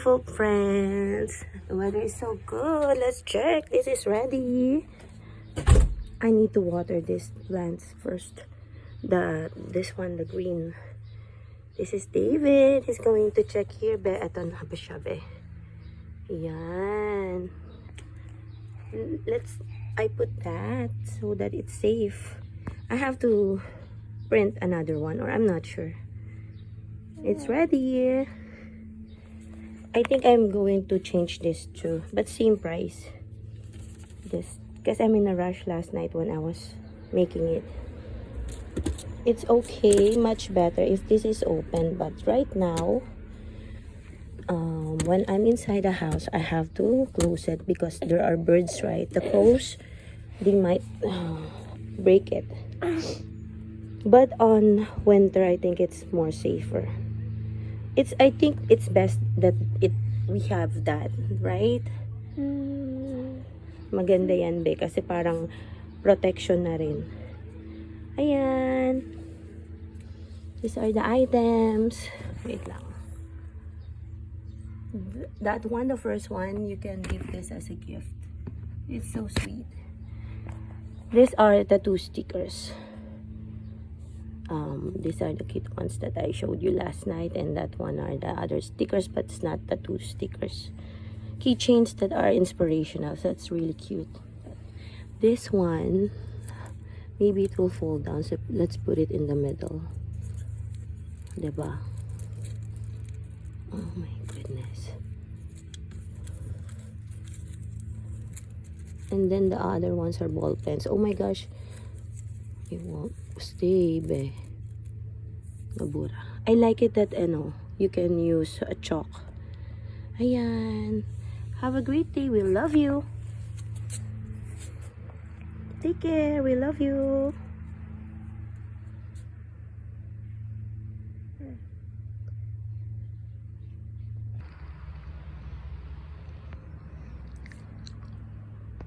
beautiful friends. The weather is so good. Let's check. This is ready. I need to water these plants first. This one, the green. This is David. He's going to check here. Ito na ba siya, be? Yan. I put that so that it's safe. I have to print another one, or I'm not sure. It's ready. I think I'm going to change this too, but same price. Just because I'm in a rush last night when I was making it. It's okay, much better if this is open, but right now, when I'm inside the house, I have to close it because there are birds, right? The crows, they might break it. But on winter, I think it's more safer. I think it's best that we have that, right? Maganda yan, be, kasi parang protection na rin. Ayan. These are the items. Wait lang. That one, the first one, you can give this as a gift. It's so sweet. These are the 2 stickers. These are the cute ones that I showed you last night, and that one are the other stickers, but it's not the 2 stickers. Keychains that are inspirational, so that's really cute. This one, maybe it will fall down, so let's put it in the middle. Diba? Oh my goodness. And then the other ones are ball pens. Oh my gosh. It won't stay, be. Nabura. I like it that, you can use a chalk. Ayan. Have a great day. We love you. Take care. We love you.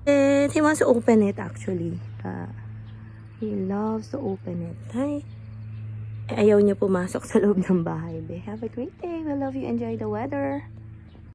And he wants to open it actually. He loves to open it. Hi. Ayaw niya pumasok sa loob ng bahay. Have a great day. We love you. Enjoy the weather.